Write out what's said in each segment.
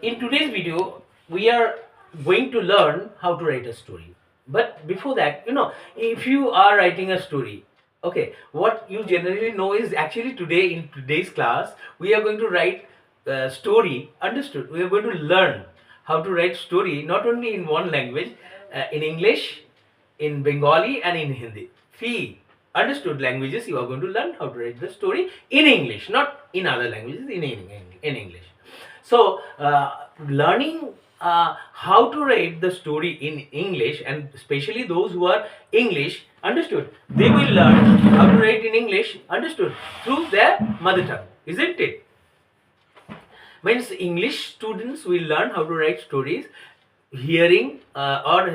In today's video, we are going to learn how to write a story. But before that, if you are writing a story, okay, what you generally know is actually today in today's class, we are going to write a story. Understood? We are going to learn how to write story not only in one language, in English, in Bengali, and in Hindi. Three understood languages you are going to learn how to write the story in English, not in other languages, in English. So, learning how to write the story in English, and especially those who are English, understood, they will learn how to write in English, understood, through their mother tongue, isn't it? Means English students will learn how to write stories hearing or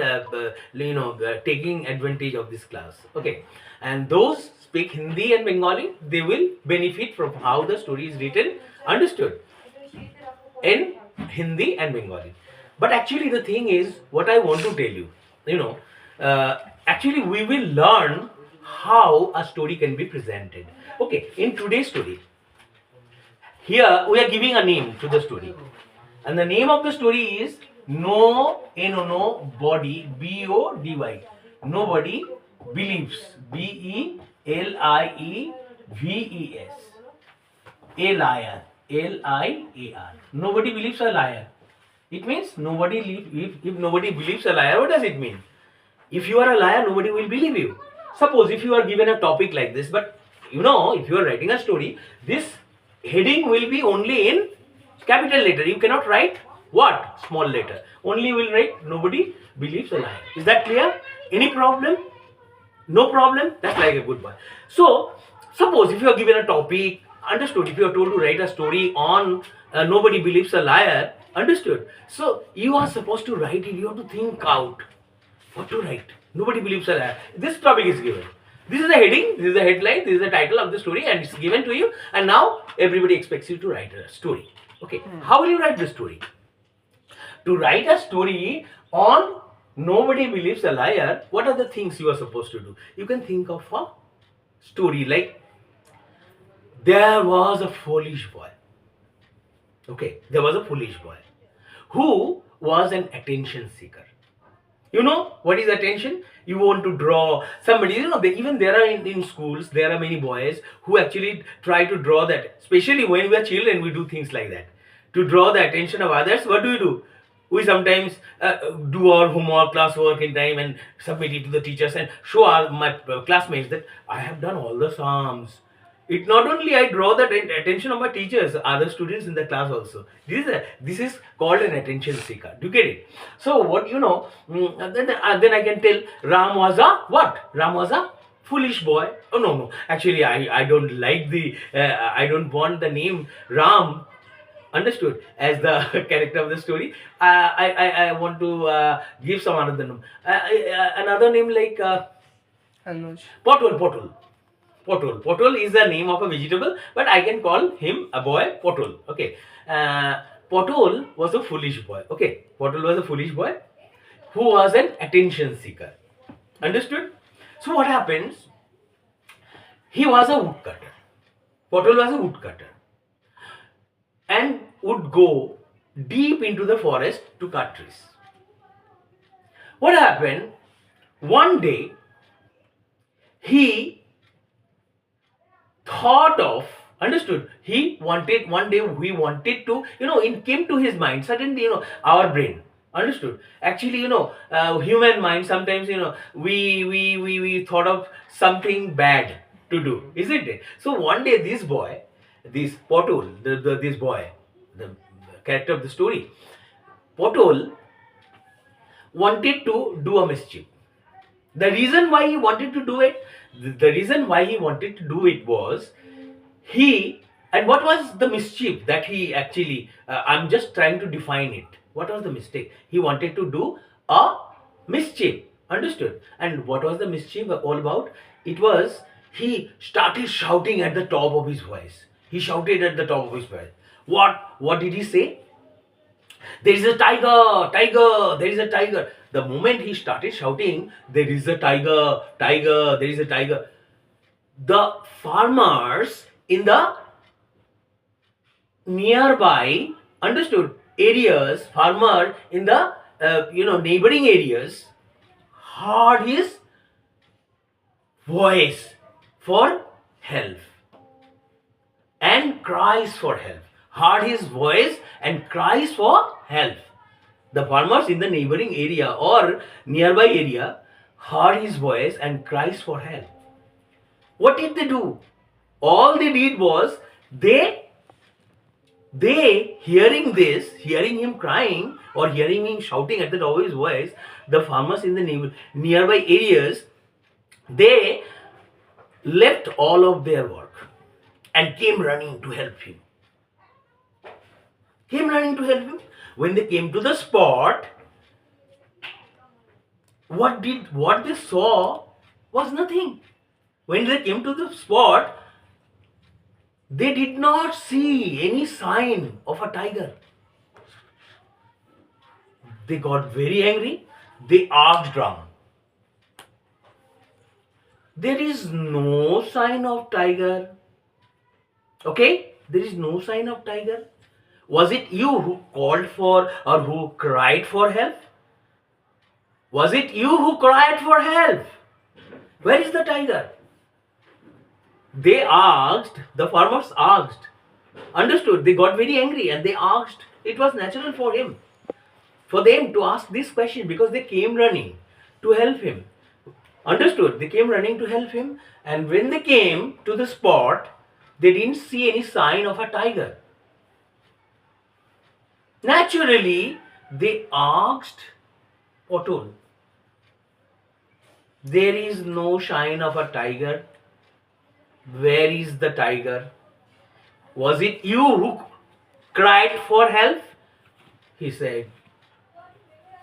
taking advantage of this class. Okay, and those speak Hindi and Bengali, they will benefit from how the story is written, understood, in Hindi and Bengali. But actually, the thing is, what I want to tell you, actually, we will learn how a story can be presented. Okay, in today's story, here we are giving a name to the story, and the name of the story is No Body, BODY. Nobody believes, BELIEVES. A liar, LIAR. Nobody believes a liar. It means if nobody believes a liar, what does it mean? If you are a liar, nobody will believe you. Suppose if you are given a topic like this, but if you are writing a story, this heading will be only in capital letter. You cannot write what? Small letter. Only will write nobody believes a liar. Is that clear? Any problem? No problem? That's like a good one. So, suppose if you are given a topic, understood, if you are told to write a story on nobody believes a liar, understood. So, you are supposed to write it, you have to think out what to write. Nobody believes a liar. This topic is given. This is the heading, this is the headline, this is the title of the story, and it's given to you. And now everybody expects you to write a story. Okay, how will you write the story? To write a story on nobody believes a liar, what are the things you are supposed to do? You can think of a story like, there was a foolish boy. Okay, there was a foolish boy who was an attention seeker. You know what is attention? You want to draw somebody, even there are in schools, there are many boys who actually try to draw that, especially when we are children, we do things like that. To draw the attention of others, what do? We sometimes do our homework, classwork in time and submit it to the teachers and show my classmates that I have done all the sums. It not only I draw the attention of my teachers, other students in the class also. This is called an attention seeker. Do you get it? So what then I can tell Ram was a what? Ram was a foolish boy. Oh no. Actually, I don't like I don't want the name Ram, understood, as the character of the story. I want to give some another name. Another name like Anuj. Potul. Potol is the name of a vegetable, but I can call him a boy Potol. Okay. Potol was a foolish boy. Okay. Potol was a foolish boy who was an attention seeker. Understood? So what happens? He was a woodcutter. Potol was a woodcutter and would go deep into the forest to cut trees. What happened? One day, he thought of, understood, he wanted to, it came to his mind suddenly, our brain, understood, actually, human mind sometimes, we thought of something bad to do, isn't it? So one day this Potol, this boy, the character of the story, Potol wanted to do a mischief. The reason why he wanted to do it, was and what was the mischief that he actually, I'm just trying to define it. What was the mistake? He wanted to do a mischief, understood? And what was the mischief all about? It was, he started shouting at the top of his voice. He shouted at the top of his voice. What did he say? There is a tiger, there is a tiger. The moment he started shouting, there is a tiger, there is a tiger, the farmers in the nearby, understood, areas, farmer in the neighboring areas heard his voice for help and cries for help. Heard his voice and cries for help. The farmers in the neighboring area or nearby area heard his voice and cries for help. What did they do? All they did was they hearing this, hearing him crying or hearing him shouting at the top of his voice, the farmers in the nearby areas, they left all of their work and came running to help him. When they came to the spot, what they saw was nothing. When they came to the spot, they did not see any sign of a tiger. They got very angry. They asked Ram, there is no sign of tiger. Okay? There is no sign of tiger. Was it you who called for or who cried for help? Was it you who cried for help? Where is the tiger? They asked, the farmers asked. Understood? They got very angry and they asked. It was natural for them to ask this question because they came running to help him. Understood? They came running to help him, and when they came to the spot, they didn't see any sign of a tiger. Naturally, they asked Potul, there is no sign of a tiger. Where is the tiger? Was it you who cried for help? He said,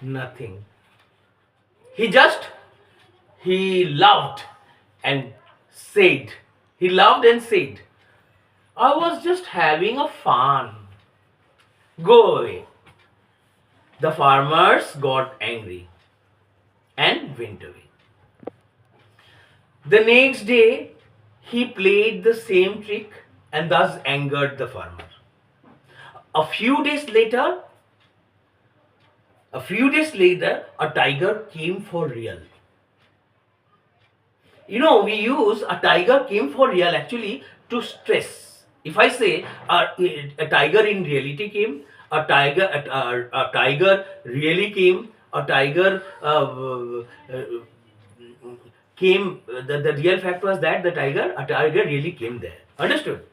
nothing. He loved and said, I was just having a fun. Go away. The farmers got angry and went away. The next day, he played the same trick and thus angered the farmer. A few days later, a tiger came for real. We use a tiger came for real actually to stress. If I say a tiger in reality came, a tiger really came, a tiger came, the real fact was that a tiger really came there. Understood?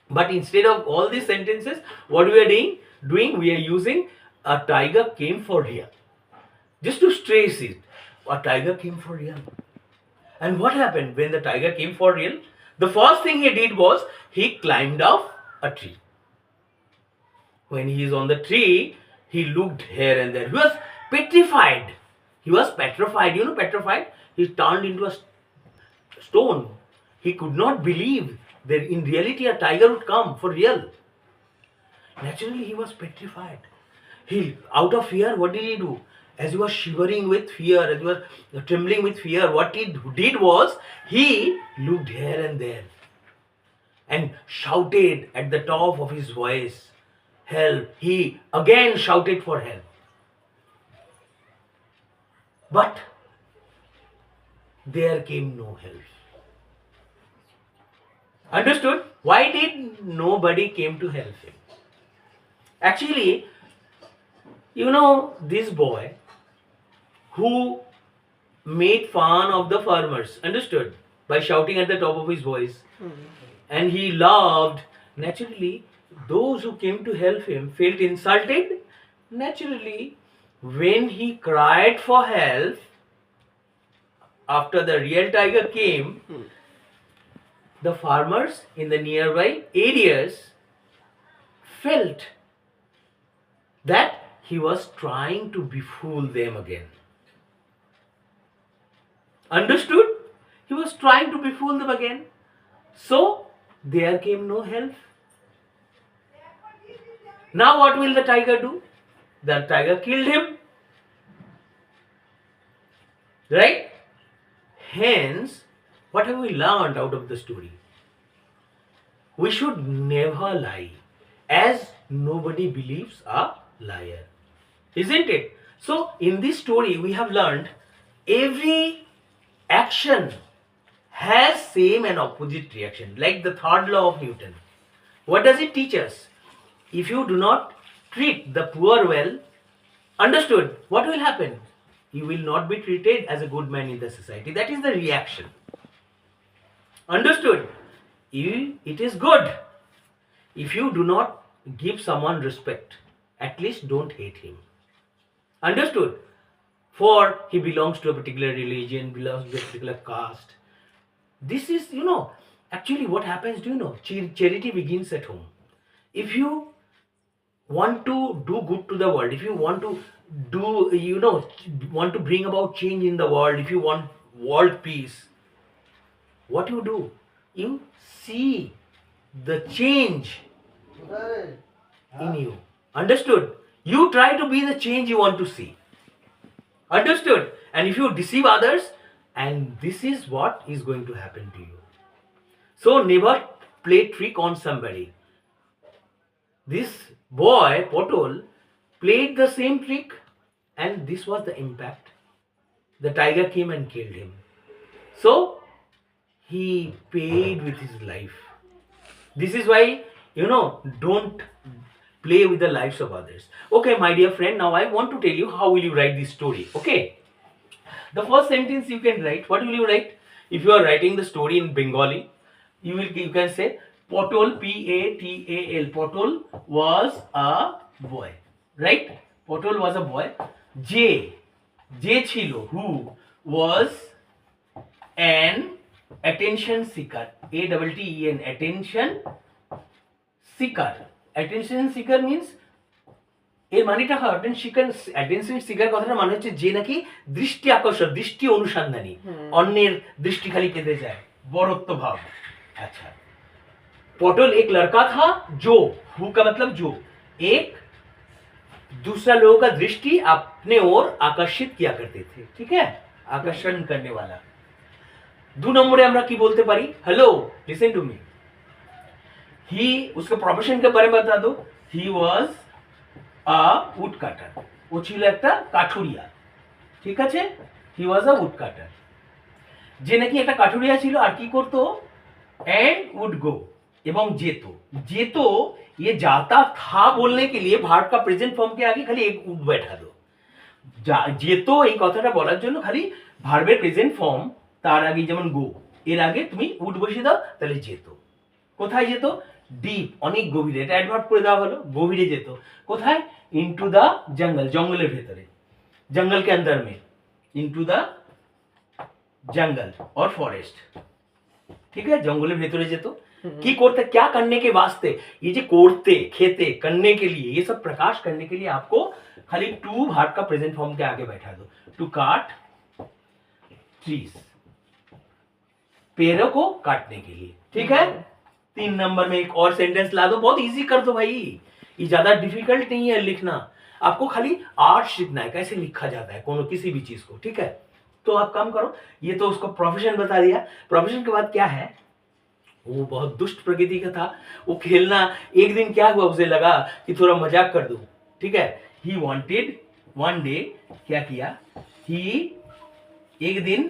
But instead of all these sentences, what we are doing, we are using a tiger came for real. Just to stress it, a tiger came for real. And what happened when the tiger came for real? The first thing he did was he climbed off a tree. When he is on the tree, he looked here and there. He was petrified. Petrified? He turned into a stone. He could not believe that in reality a tiger would come for real. Naturally, he was petrified. Out of fear, what did he do? As he was shivering with fear, as he was trembling with fear, what he did was he looked here and there and shouted at the top of his voice, help. He again shouted for help. But there came no help. Understood? Why did nobody came to help him? Actually, this boy who made fun of the farmers, understood, by shouting at the top of his voice, and he loved, naturally, those who came to help him felt insulted. Naturally, when he cried for help, after the real tiger came, the farmers in the nearby areas felt that he was trying to befool them again. Understood? He was trying to befool them again. So, there came no help. Now what will the tiger do? The tiger killed him. Right? Hence, what have we learned out of the story? We should never lie, as nobody believes a liar, isn't it? So in this story we have learned every action has same and opposite reaction, like the third law of Newton. What does it teach us? If you do not treat the poor well, understood, what will happen? You will not be treated as a good man in the society. That is the reaction. Understood? It is good. If you do not give someone respect, at least don't hate him. Understood? For he belongs to a particular religion, belongs to a particular caste. This is, actually what happens, do you know? Charity begins at home. If you want to do good to the world, if you want to want to bring about change in the world, if you want world peace, what you do? You see the change in you. Understood? You try to be the change you want to see. Understood? And if you deceive others, and this is what is going to happen to you. So never play trick on somebody. This boy, Potol, played the same trick, and this was the impact. The tiger came and killed him. So he paid with his life. This is why, don't play with the lives of others. Okay, my dear friend, now I want to tell you how will you write this story. Okay. The first sentence you can write. What will you write? If you are writing the story in Bengali, you can say Potol, P-A-T-A-L. Potol was a boy. Right? Potol was a boy. J chilo, who was an attention seeker. A-T-T-E-N, attention seeker. Attention seeker means এর মানেটা হয় attention seeker কথাটা মানে হচ্ছে যে নাকি দৃষ্টি আকর্ষণ, দৃষ্টি অনুসন্ধানী, অন্যের দৃষ্টি খালি পেতে যায়, বরত্ব ভাব। अच्छा, पोटल एक लड़का था जो, हु का मतलब जो, एक दूसरा लोगों का दृष्टि अपने ओर आकर्षित किया करते थे। ठीक है, आकर्षण करने वाला। 2 নম্বরে আমরা কি বলতে পারি? Hello, listen to me. He, उसका प्रोफेशन के बारे में बता दो। ही वाज আ উড কাটার। ও ছিল একটা কাঠুরিয়া। ঠিক আছে, হি ওয়াজ আ উড কাটার। যে নাকি একটা কাঠুরিয়া ছিল আর কি করতো? एंड वुड गो, এবং যেত। যেত, ये जाता था बोलने के लिए भार्ब का प्रेजेंट फॉर्म के आगे खाली एक उड बैठा दो। যেত এই কথাটা বলার জন্য খালি ভার্বের প্রেজেন্ট ফর্ম তার আগে, যেমন গো, এর আগে তুমি উড বসিয়ে দাও, তাহলে যেত। কোথায় যেত? ডিপ, অনেক গভীরে। এটা অ্যাডভার্ব করে দেওয়া হলো, গভীরে যেত। কোথায়? ইনটু দা জঙ্গল, জঙ্গলের ভেতরে, জঙ্গল के अंदर में, ইনটু দা জঙ্গল और फॉरेस्ट। ठीक है, जंगलेর ভেতরে যেত। কি করতে? क्या करने के वास्ते? ये जो করতে, खेते, करने के लिए, ये सब प्रकाश करने के लिए आपको खाली टू भार्ब का प्रेजेंट फॉर्म के आगे बैठा दो। टू काट ट्रीज, पेड़ों को काटने के लिए। ठीक है, 3 नंबर में एक और सेंटेंस ला दो। बहुत इजी कर दो भाई, ये ज्यादा डिफिकल्ट नहीं है लिखना। आपको खाली आर्ट सीखना है, कैसे लिखा जाता है कोनो किसी भी चीज को। ठीक है, तो आप काम करो। ये तो उसको प्रोफेशन बता दिया। प्रोफेशन के बाद क्या है? वो बहुत दुष्ट प्रकृति का था। वो खेलना, एक दिन क्या हुआ, उसे लगा कि थोड़ा मजाक कर दूं। ठीक है, ही वांटेड वन डे, क्या किया? ही एक दिन,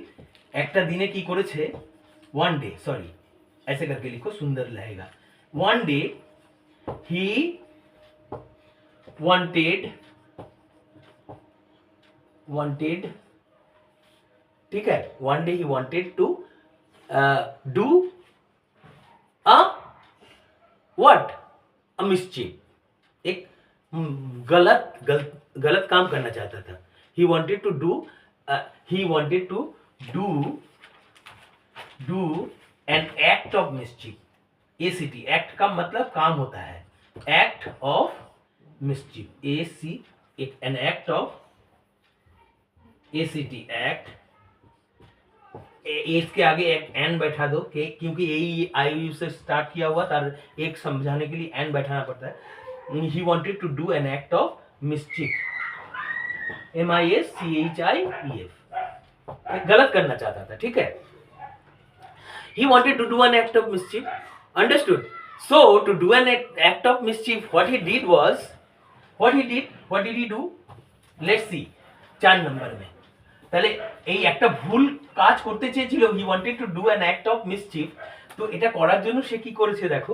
একটা দিনে কি করেছে? वन डे, सॉरी ऐसे करके लिखो, सुंदर लगेगा। वन डे ही wanted, ठीक है, one day he wanted to do a what? A mischief, एक गलत काम करना चाहता था। he wanted to do an act of mischief। ACT, act का मतलब काम होता है, act of mischief, AC, an act of ACT, act, इसके आगे एक एन बैठा दो, क्योंकि यही आई से स्टार्ट किया हुआ था, एक समझाने के लिए एन बैठाना पड़ता है। He wanted to do an act of mischief, MISCHIEF, गलत करना चाहता था। ठीक है, he wanted to do an act of mischief, understood? So to do an act of mischief, what he did was, What did he do? Let's see 4 নম্বর में তাহলে এই একটা ভুল কাজ করতে চেয়েছিল, he wanted to do an act of mischief. তো এটা করার জন্য সে কি করেছে দেখো,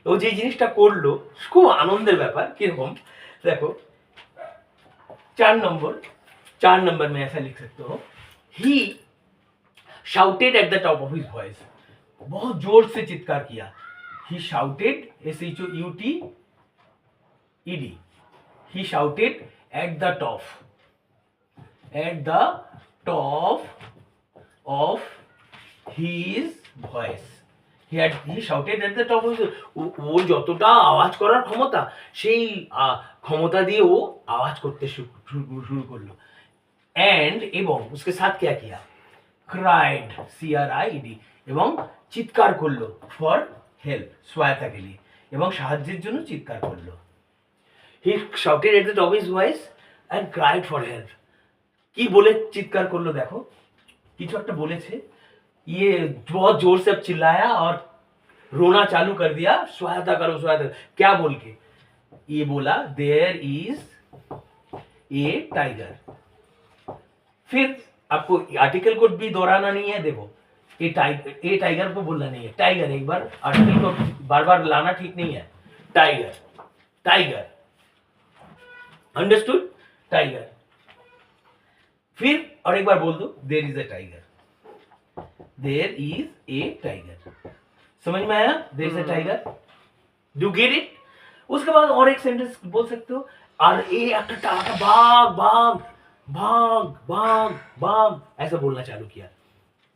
ও যে জিনিসটা করলো খুব আনন্দের ব্যাপার। কিরকম দেখো, 4 नंबर में ऐसा लिख सकते हो, he shouted at the top of his voice, बहुत जोर से चित्कार किया। He shouted, SHOUTED, he shouted at the top of his voice, he shouted at the top of his, ও যতটা আওয়াজ করার ক্ষমতা, সেই ক্ষমতা দিয়ে ও আওয়াজ করতে শুরু করলো। एंड এবং उसके साथ क्या किया, cried, CRIED, এবং চিৎকার করলো ফর হেল্প, সহায়তা के लिए, এবং সাহায্যের জন্য চিৎকার করলো। he shouted at the top of his voice and cried for help। কি বলে চিৎকার করলো দেখো, কিছু একটা বলেছে, ये बहुत जोर से चिल्लाया और रोना चालू कर दिया, सहायता करो सहायता। क्या बोल के ये बोला, देयर इज ए टाइगर। फिर आपको आर्टिकल को भी दोहराना नहीं है, देखो ए टाइगर को बोलना नहीं है, टाइगर, एक बार आर्टिकल को बार बार लाना ठीक नहीं है, टाइगर, टाइगर, अंडरस्टूड, टाइगर। फिर और एक बार बोल दो, there is a tiger, there is a tiger. समझ में आया, there is a tiger, do get it. उसके बाद और एक सेंटेंस बोल सकते हो, और ए भाग भाग भाग भाग भाग, ऐसा बोलना चालू किया।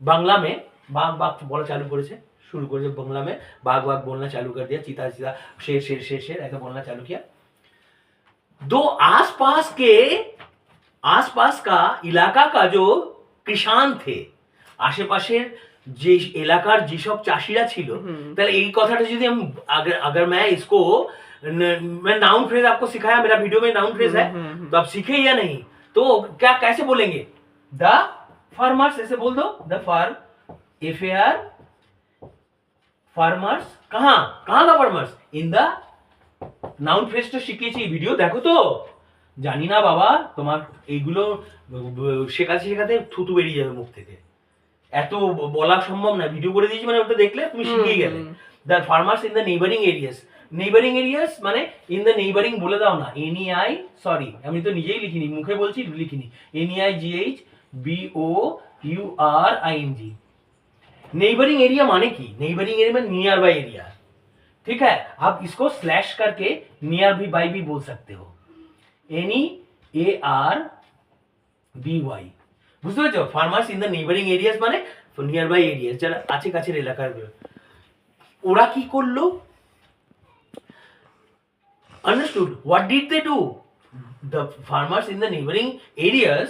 बांग्ला में बाघ बाघ बोला चालू करेছে, शुरू करेছে बांग्ला में, बाघ बाघ बोलना चालू कर दिया, चीता चीता, शेर शेर शेर शेर, ऐसा बोलना चालू किया। दो आसपास का इलाका का जो किसान थे, आशेपाশের যে এলাকার যেসব চাষিরা ছিল, তাহলে এই কথাটা যদি हम अगर मैं इसको, मैं नाउन फ्रेज आपको सिखाया, मेरा वीडियो में नाउन फ्रेज है, तो आप सीखे या नहीं, तो क्या कैसे बोलेंगे, द फार्मर्स, ऐसे बोल दो, द FAR ফার্মার্স, कहाँ का ফার্মার্স, इन द নাউন ফ্রেজটা শিখিয়েছি, ভিডিও দেখো তো। জানি না বাবা, তোমার এইগুলো শেখাতে শেখাতে থুতু বেরিয়ে যাবে মুখ থেকে, এত বলা সম্ভব না, ভিডিও করে দিয়েছি মানে ওটা দেখলে তুমি শিখিয়ে গেলে। The farmers in the neighbouring areas, neighbouring areas মানে ইন দ্য নেইবারিং বলে দাও না, NEI, সরি আমি তো নিজেই লিখিনি, মুখে বলছি লিখিনি, NEIGHBOURING। नेबरिंग एरिया माने की, नेबरिंग एरिया में नियर बाय एरिया, ठीक है। आप इसको स्लैश करके नियर बाय भी बोल सकते हो, NEARBY, বুঝতে পেরেছো। Farmers in the neighbouring areas মানে নিয়ার বাই এরিয়াস, যারা কাছে কাছের এলাকাগুলো। ওরা কি করলো, understood, what did they do, the farmers in the neighbouring areas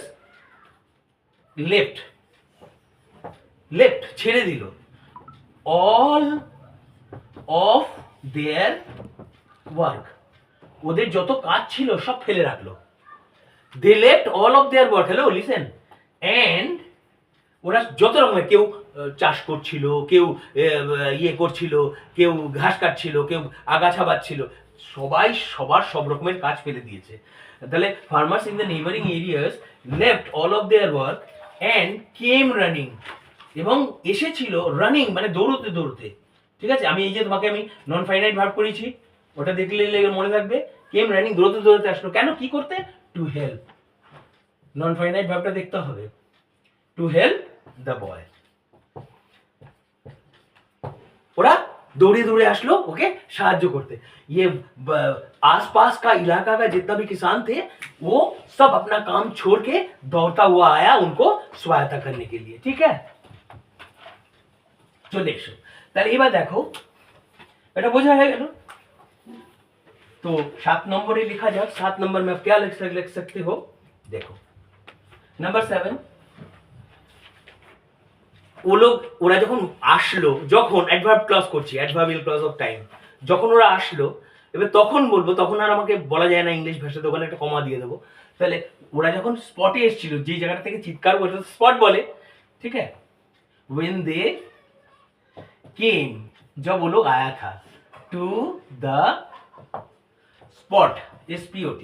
left ছেড়ে দিল, অল অফ দেয়ার ওয়ার্ক, ওদের যত কাজ ছিল সব ফেলে রাখলো। They left all of their work, hello listen, and ওরা যত রকমের, কেউ চাষ করছিল, কেউ ইয়ে করছিল, কেউ ঘাস কাটছিল, কেউ আগাছা বাঁধছিল, সবাই সবার সব রকমের কাজ ফেলে দিয়েছে। তাহলে farmers in the neighbouring areas left all of their work and came running, এবং এসেছিল রানিং মানে দৌড়তে দৌড়তে, ঠিক আছে। আমি এই যে তোমাকে আমি নন ফাইনাইট ভার্ব করেছি, ওটা দেখলে মনে থাকবে, কেম রানিং, দৌড়তে দৌড়তে আসলো, কেন, কি করতে, টু হেল্প, নন ফাইনাইট ভার্বটা দেখতে হবে, টু হেল্প দ্য বয়। ওরা दौड़े दौड़े আসলো ওকে সাহায্য করতে। ये आसपास का इलाका का जितना भी किसान थे वो सब अपना काम छोड़ के दौड़ता हुआ आया उनको सहायता करने के लिए, ठीक है। চলে এসো, তাহলে এবার দেখো এটা বোঝা হয়ে গেল। तो 7 নম্বরে लिखा जाए, 7 नंबर में आप क्या लिख सकते हो, देखो नंबर 7, ওরা যখন আসলো, যখন অ্যাডভার্ব ক্লজ করছি, অ্যাডভার্বিয়াল ক্লজ অফ টাইম, যখন ওরা আসলো, এবার তখন বলবো, তখন আর আমাকে বলা যায় না ইংলিশ ভাষাতে, ওখানে একটা কমা দিয়ে দেবো। তাহলে ওরা যখন স্পটে এসেছিল, যে জায়গাটা থেকে চিৎকার করছে স্পট বলে, ঠিক है। when they came, जब वो लोग आया था, to the spot, SPOT।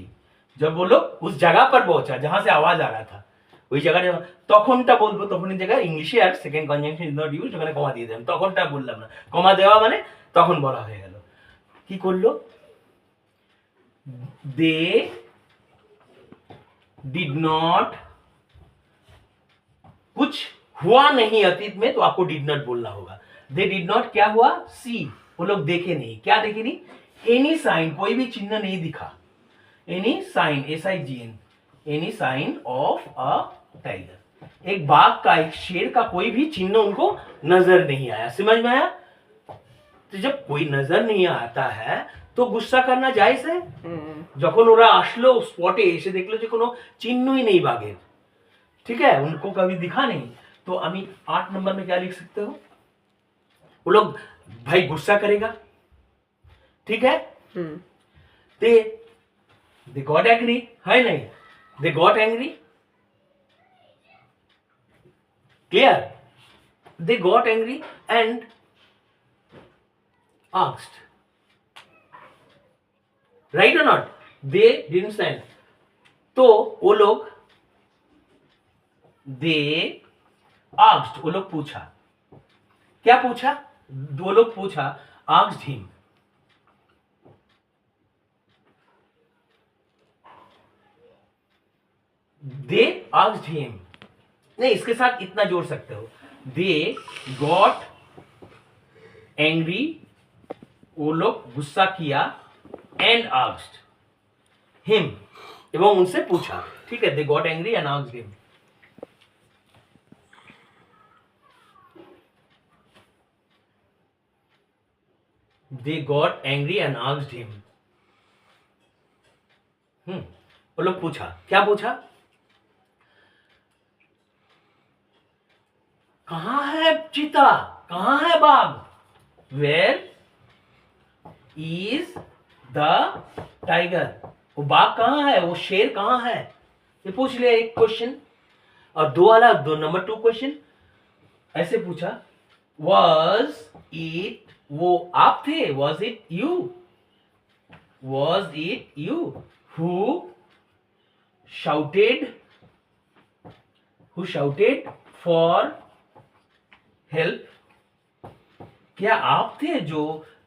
जब वो लोग उस जगह पर पहुंचा जहां से आवाज आ रहा था, ওই জায়গাটা তখনটা বলবো, তখনের জায়গায় ইংলিশে আর second conjunction is not used, ওখানে কমা দিয়ে দিলাম, তখনটা বললাম না, কমা দেওয়া মানে তখন বলা হয়ে গেল। কি করলো, দে डिड नॉट, कुछ हुआ नहीं अतीत में तो आपको डिड नॉट बोलना होगा। दे डिड नॉट क्या हुआ, सी, वो लोग देखे नहीं, क्या देखे नहीं, एनी साइन, कोई भी चिन्ह नहीं दिखा, any sign, SIGN, any sign of a tiger, एक बाघ का, एक शेर का कोई भी चिन्ह उनको नजर नहीं आया। समझ में आया? तो जब कोई नजर नहीं आता है তো গুসা করনা জায়েজ है। যখন ওরা আসলো স্পটে এসে দেখলো যে কোনো চিহ্নই নেই বাঘের, ठीक है, उनको कभी दिखा नहीं, तो अभी 8 नंबर में क्या लिख सकते हो, वो लोग भाई गुस्सा करेगा, ठीक है, दे गॉट एंग्री, है नहीं, they got angry, clear, they got angry and asked, right और नॉट, दे डिडंट सेंड, तो वो लोग दे आस्क्ड, वो लोग पूछा, क्या पूछा, दो लोग पूछा, asked him, they asked him, नहीं इसके साथ इतना जोड़ सकते हो, दे गॉट एंग्री, वो लोग गुस्सा किया, एंड आस्क्ड हिम, एवं उनसे पूछा, ठीक है, they got angry and asked him. They got angry and asked him. वो लोग पूछा, क्या पूछा, कहां है चीता, कहां है बाघ, Where is the tiger, वो बाघ कहां है, वो शेर कहां है, ये पूछ लिया एक क्वेश्चन, और दो नंबर 2 क्वेश्चन ऐसे पूछा, was it, वो आप थे, was it you, was it you who shouted for help, क्या आप थे जो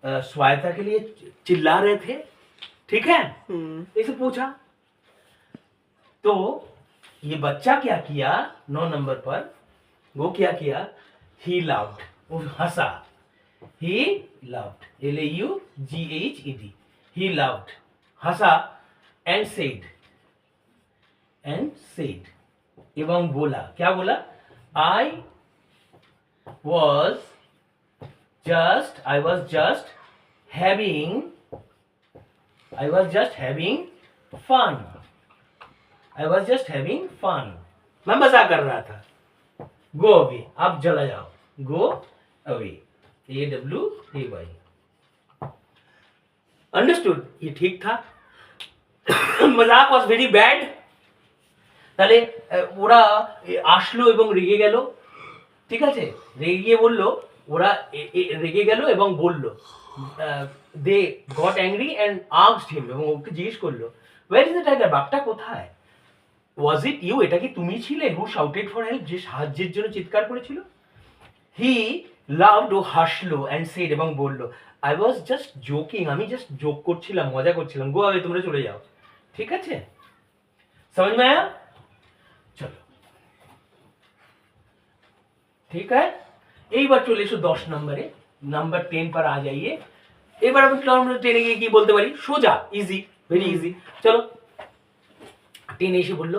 सहायता के लिए चिल्ला रहे थे, ठीक है, इसे पूछा। तो ये बच्चा क्या किया 9 नंबर पर, वो क्या किया, he laughed, वो हंसा, he laughed, LAUGHED, he laughed, Hansa, and said, एवं बोला, क्या बोला, I was just having fun, मैं मजाक कर रहा था, go away, आप चला जाओ, go away, AWAY, अंडरस्टूड, ये ठीक था। मजाक वाज वेरी बैड, তাহলে ওরা আসলো এবং রেগে গেল, ঠিক আছে, রেগে গিয়ে বললো, ওরা রেগে গেল এবং বলল, they got angry and asked him, এবং ওকে জিজ্ঞেস করলো, ওয়্যার ইজ দ্য টাইগার, বাঘটা কোথায়, ওয়াজ ইট ইউ, এটা কি তুমি ছিলে, হু শাউটেড ফর হেল্প, যে সাহায্যের জন্য চিৎকার করেছিল, হি লাভড, ও হাসলো, অ্যান্ড সেড, এবং বললো, আই ওয়াজ জাস্ট জোকিং, আমি জাস্ট জোক করছিলাম, মজা করছিলাম, গো আওয়ে, তোমরা চলে যাও, ঠিক আছে, समझ में आया, चलो ठीक है। এইবার চলে এসো 10 নম্বরে, নাম্বার 10 पर आ जाइए। এবার আমি নাম্বার 10 গিয়ে কি বলতে পারি, সোজা, ইজি, ভেরি ইজি। চলো 10 এসে বললো,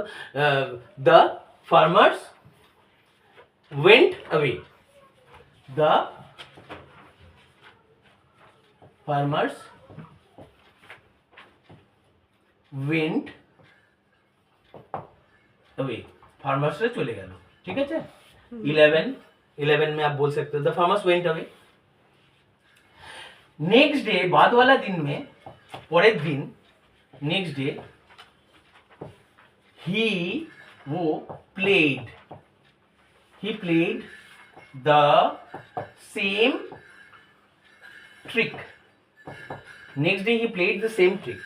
the farmers went away, the farmers went away, ফার্মার্সরা চলে গেল, ঠিক আছে। 11 में आप बोल सकते हो the farmers went away. Next day, बाद वाला दिन में, परेर दिन, नेक्स्ट डे, वो played the same trick, next day he played the same trick,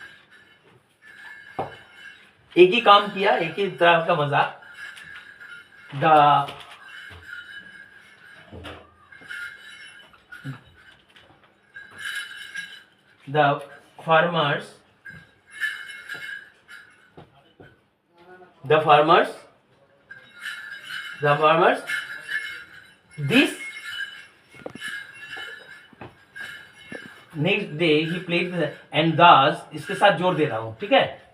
एक ही काम किया, एक ही तरह का मजाक। The farmers this next day he played and thus, इसके साथ जोर दे रहा हूं, ठीक है।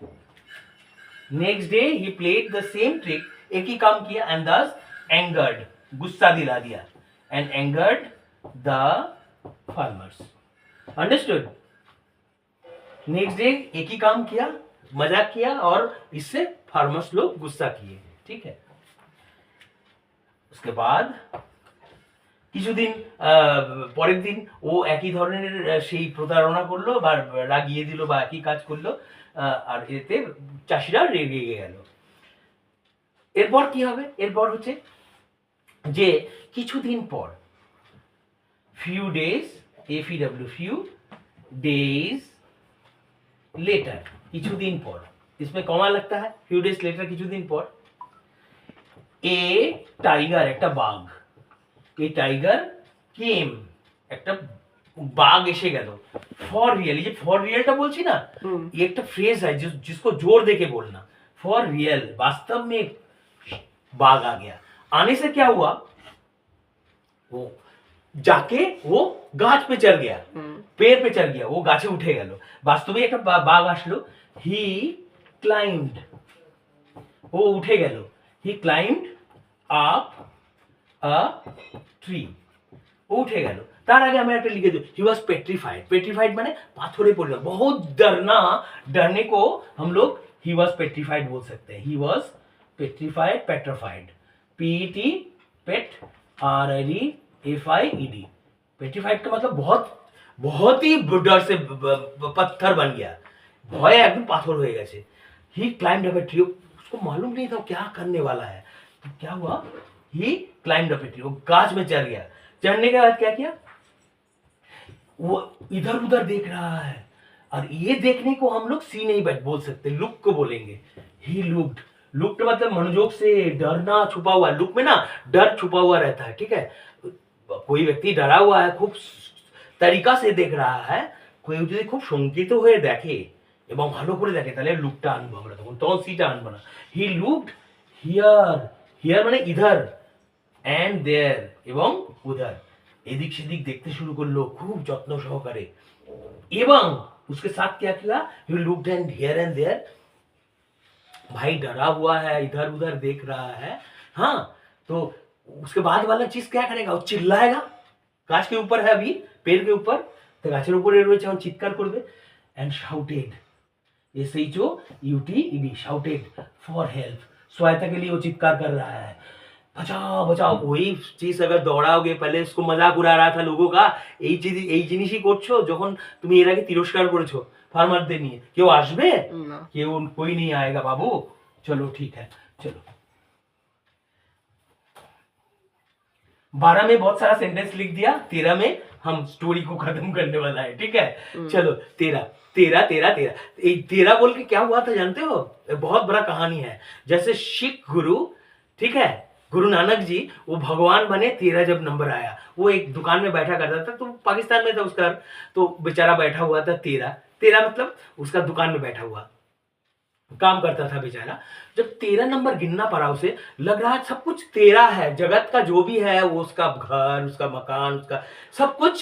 Next day he played the same trick, एक ही काम किया, एंड दास एंगर्ड, गुस्सा दिला दिया, and angered the farmers. Understood? Next day एक ही काम किया, मजाक किया, और इससे फार्मर्स लोग गुस्सा किए, ठीक है। उसके बाद কিছুদিন পরের দিন ও একই ধরনের সেই প্রতারণা করলো বা রাগিয়ে দিল বা একই কাজ করলো, আর এতে চাষিরা রেগে গেল। এরপর কি হবে? এরপর হচ্ছে যে কিছুদিন পর, few days, few days later, কিছুদিন পর, इसमें कॉमा लगता है, few days later কিছুদিন পর, এ টাইগার, একটা বাঘ, এই টাইগার কেম, একটা বাঘ এসে গেল, फॉर रियल, ये फॉर रियलটা বলছি না, ये একটা फ्रेज है जिसको जोर देके बोलना, फॉर रियल, वास्तव में बाघ आ गया। आने से क्या हुआ, वो जाके वो गाछ पे चढ़ गया, पेड़ पे चढ़ गया, वो गाছে উঠে গেল, বাস্তবে একটা বাঘ আসলো, হি ক্লাইম্বড, ও উঠে গেল, হি ক্লাইম্বড আপ আ ট্রি, ও উঠে গেল। তার আগে আমি একটা লিখে দিই, হি ওয়াজ पेट्रिफाइड, पेट्रिफाइड माने पाथरे पड़ गया, बहुत डरना, डरने को हम लोग ही वॉज पेट्रिफाइड बोल सकते हैं, he was petrified, petrified, PT, pet, RIEFIED, petrified का मतलब बहुत ही डर से पत्थर बन गया, भय एकदम पाथर हो गए। ही क्लाइम्ड अप अ ट्री, उसको मालूम नहीं था क्या करने वाला है, तो क्या हुआ, ही क्लाइम्ड अप अ ट्री, वो गाछ में चढ़ गया। चढ़ने के बाद क्या किया, वो इधर उधर देख रहा है, और ये देखने को हम लोग सी नहीं बोल सकते, लुक को बोलेंगे। ही लुक्ड, लुक्ड मतलब मनोयोग से डरना छुपा हुआ, लुक में ना डर छुपा हुआ रहता है, ठीक है। कोई व्यक्ति डरा हुआ है, खूब तरीका से देख रहा है, कोई যদি খুব শঙ্কিত হয়ে দেখে এবং ভালো করে দেখে, তাহলে লুকটা আনবো আমরা, তখন সিটা আনবো না। হি লুকড হিয়ার, হিয়ার মানে ইধার, এন্ড দেয়ার এবং উধার, এদিক সেদিক দেখতে শুরু করলো খুব যত্ন সহকারে। এবং उसके साथ क्या किया, he looked and here and there, भाई डरा हुआ है, इधर उधर देख रहा है, हाँ। तो उसके बाद वाला चीज क्या करेगा, वो चिल्लाएगा, गाछ के ऊपर है अभी, पेड़ के ऊपर, तो গাছের উপরে রয়েছে, এখন চিৎকার করবে, and shouted, SHOUTED, shouted for help, सहायता के लिए वो चित्कार कर रहा है, बचाओ बचाओ। वही चीज अगर दौड़ाओगे, पहले उसको मजाक उड़ा रहा था लोगों का, এই জিনিসই করছো যখন তুমি এর আগে তিরস্কার করেছো ফার্মারদের নিয়ে, কেউ আসবে না, কেউ कोई नहीं आएगा बाबू, चलो ठीक है, चलो। 12 में बहुत सारा सेंटेंस लिख दिया, 13 में हम स्टोरी को खत्म करने वाला है, ठीक है। चलो 13 बोल के क्या हुआ था जानते हो, बहुत बड़ा कहानी है। जैसे सिख गुरु, ठीक है, गुरु नानक जी, वो भगवान बने, 13 जब नंबर आया, वो एक दुकान में बैठा करता था, तो पाकिस्तान में था उसका, तो बेचारा बैठा हुआ था, 13 मतलब उसका दुकान में बैठा हुआ काम करता था बेचारा। जब 13 नंबर गिनना पड़ा उसे, लग रहा सब कुछ 13 है, जगत का जो भी है, वो उसका घर, उसका मकान, उसका सब कुछ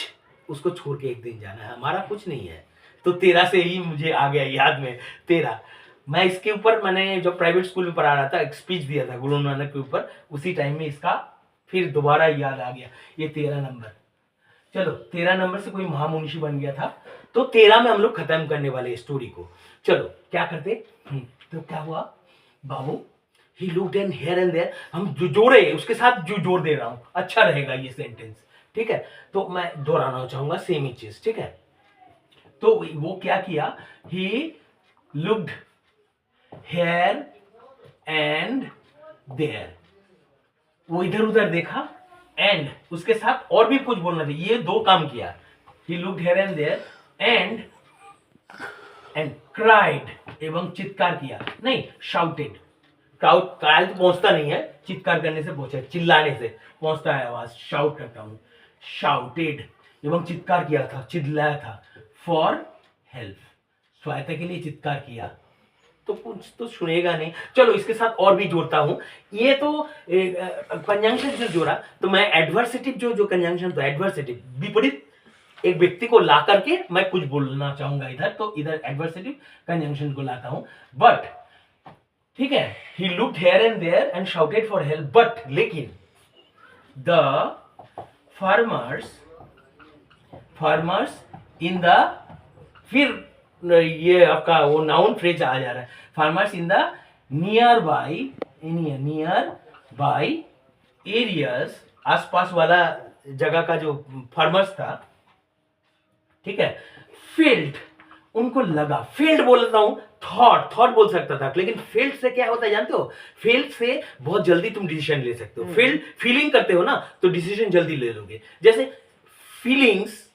उसको छोड़ के एक दिन जाना है, हमारा कुछ नहीं है। तो 13 से ही मुझे आ गया याद में 13। मैं इसके ऊपर, मैंने जब प्राइवेट स्कूल में पढ़ा रहा था, एक स्पीच दिया था गुरु नानक के ऊपर, उसी टाइम में इसका फिर दोबारा याद आ गया, ये 13 नंबर। चलो 13 नंबर से कोई महामुनिषी बन गया था, तो 13 में हम लोग खत्म करने वाले स्टोरी को। चलो क्या करते, तो क्या हुआ बाबू, he looked and here and there, हम जो जोड़े, उसके साथ जो जोड़ दे रहा हूं, अच्छा रहेगा ये सेंटेंस, ठीक है। तो मैं दोहराना चाहूंगा सेम ही चीज, ठीक है। तो वो क्या किया, he looked here and there, वो इधर उधर देखा, एंड उसके साथ और भी कुछ बोलना चाहिए, ये दो काम किया, he looked here and there, and and cried एवं चित्कार किया, नहीं शाउटेड, क्राउड तो पहुंचता नहीं है, चित्कार करने से पहुंचा, चिल्लाने से पहुंचता है आवाज, शाउट करता हूं, शाउटेड एवं चित्कार किया था, चिल्लाया था, फॉर हेल्प, सहायता के लिए चित्कार किया, तो कुछ तो सुनेगा नहीं। चलो इसके साथ और भी जोड़ता हूं, ये तो कंजंक्शन से जोड़ा, तो मैं एडवर्सेटिव जो कंजंक्शन, तो एडवर्सेटिव विपरीत एक व्यक्ति को ला करके मैं कुछ बोलना चाहूंगा इधर, तो इधर एडवर्सेटिव कंजंक्शन को लाता हूं, बट ठीक है, he looked here and there and shouted for help, but लेकिन द फार्मर्स इन द, फिर ये आपका वो नाउन फ्रेज आ जा रहा है, farmers in the near by areas, आसपास वाला जगह का जो फार्मर्स था, ठीक है, फील्ड, उनको लगा, फील्ड बोलता हूं, थॉट बोल सकता था, लेकिन फील्ड से क्या होता है जानते हो, फील्ड से बहुत जल्दी तुम डिसीजन ले सकते हो, फीलिंग करते हो ना, तो डिसीजन जल्दी ले लोगे, जैसे फीलिंग्स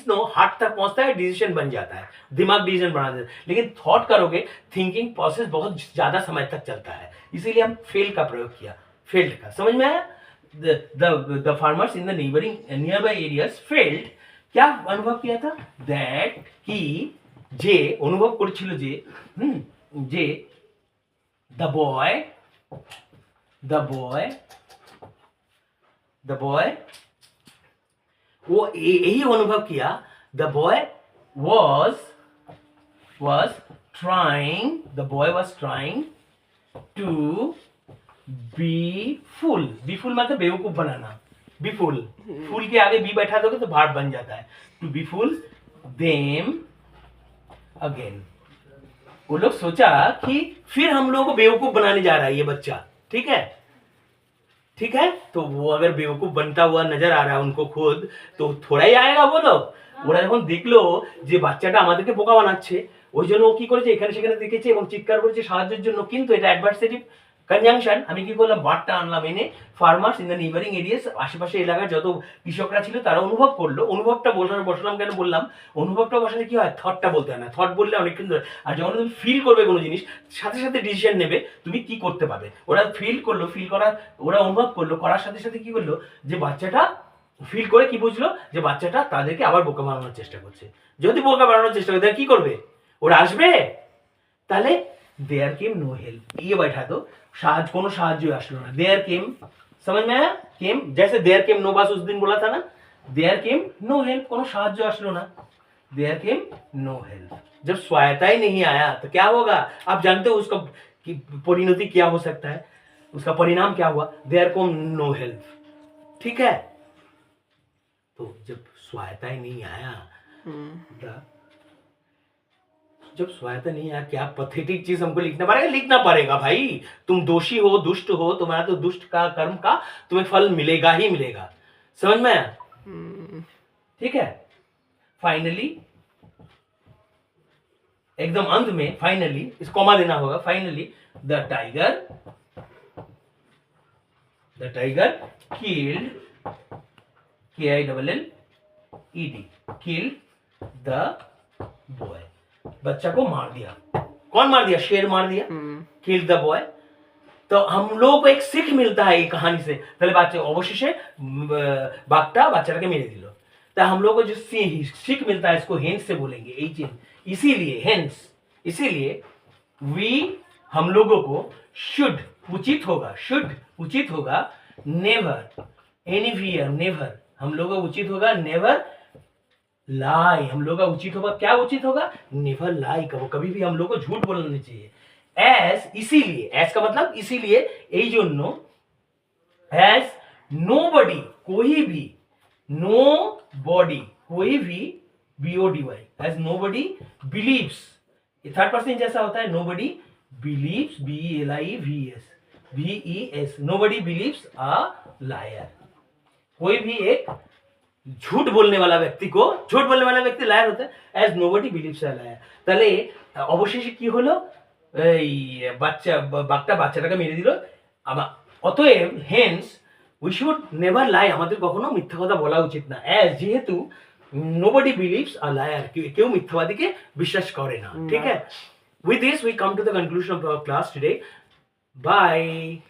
नो हार्ट तक पहुंचता है, डिसीजन बन जाता है, दिमाग डिसीजन बना देता है, लेकिन थॉट करोगे, थिंकिंग प्रोसेस बहुत ज्यादा समय तक चलता है, इसीलिए हम फील्ड का प्रयोग किया, फील्ड का, समझ में आया। The farmers in the near by areas field, क्या अनुभव किया था, दैट ही, जे अनुभव करेছিল जे द बॉय वो यही अनुभव किया, the boy was trying to be full मतलब बेवकूफ बनाना, बी फुल, फूल के आगे बी बैठा दोगे तो भाट बन जाता है, to befool them again, वो लोग सोचा कि फिर हम लोगों को बेवकूफ बनाने जा रहा है ये बच्चा, ठीक है, तो वो अगर बेवकूफ बनता हुआ नजर आ रहा है उनको खुद, तो थोड़ा ही आएगा वो लोग, ওরা যখন দেখলো যে বাচ্চাটা আমাদেরকে বোকা বানাচ্ছে, ওই জন্য ও কি করেছে, এখানে সেখানে দেখেছে এবং চিৎকার করেছে সাহায্যের জন্য, কিন্তু এটা অ্যাডভার্সেটিভ কনজাংশন, আমি কি করলাম, বাটটা আনলাম এনে, farmers in the neighbouring areas, আশেপাশে এলাকার যত কৃষকরা ছিল তারা অনুভব করলো, অনুভবটা বসালাম কেন বললাম, অনুভবটা বসালে কি হয়, থটটা বলতে হয় না, থট বললে অনেক কিন্তু, আর যখন তুমি ফিল করবে কোনো জিনিস, সাথে সাথে ডিসিশন নেবে তুমি কি করতে পারবে, ওরা ফিল করার, ওরা অনুভব করলো, করার সাথে সাথে কি করলো, যে বাচ্চাটা ফিল করে কি বুঝলো, যে বাচ্চাটা তাদেরকে আবার বোকা বানানোর চেষ্টা করছে, যদি বোকা বানানোর চেষ্টা করে কি করবে, ওরা আসবে, তাহলে देयर केम नो हेल्प, ये बैठा दो, কোনো সাহায্য আসলো না, देयर केम, समझ में आया, केम जैसे देयर केम नो बास उस दिन बोला था ना, देयर केम नो हेल्प, কোনো সাহায্য আসলো না, देयर केम नो हेल्प, जब स्वायत्ता ही नहीं आया तो क्या होगा, आप जानते हो उसका परिणति क्या हो सकता है, उसका परिणाम क्या हुआ, देयर केम नो हेल्प, ठीक है, तो जब स्वायत्ता ही नहीं आया, जब स्वायत्ता नहीं आया, क्या पथेटिक चीज हमको लिखना पड़ेगा भाई, तुम दोषी हो, दुष्ट हो, तुम्हारा तो दुष्ट का कर्म का तुम्हें फल मिलेगा ही मिलेगा, समझ में आया, ठीक है, फाइनली एकदम अंत में, फाइनली इस कॉमा देना होगा, finally the tiger killed, KILLED, killed the boy, बच्चा को मार दिया, कौन मार दिया, शेर मार दिया, killed the boy, तो हम लोगों को एक सीख मिलता है ये कहानी से, पहले बात অবশেষে বাঘটা বাচ্চাটাকে মেরে দিল, তা हम लोगों को जो सीख मिलता है इसको हेंस से बोलेंगे, यही चीज, इसीलिए वी, हम लोगों को शुड उचित होगा नेवर, एनी फियर, नेवर, हम लोगों को उचित होगा नेवर लाई, हम लोग का उचित होगा, क्या उचित होगा, नेवर लाई, कभी भी हम लोग को झूठ बोलना नहीं चाहिए, एज, इसीलिए, एज का मतलब इसीलिए, यही जो नो, एज नोबडी, कोई भी, BODY, as nobody believes, third person जैसा होता है, nobody believes, BELIEVES, nobody believes a liar, कोई भी एक झूठ बोलने वाला व्यक्ति লায়ার হতে, as nobody believes a liar, তাহলে অবশেষে কি হলো, এই বাচ্চাটাকে মেরে দিল, অতএব hence we should never lie, আমাদের কখনো মিথ্যা কথা বলা উচিত না, যেহেতু nobody believes a liar. কেউ মিথ্যাবাদীকে বিশ্বাস করে না, ঠিক আছে? With this we come to the conclusion of our class today. Bye.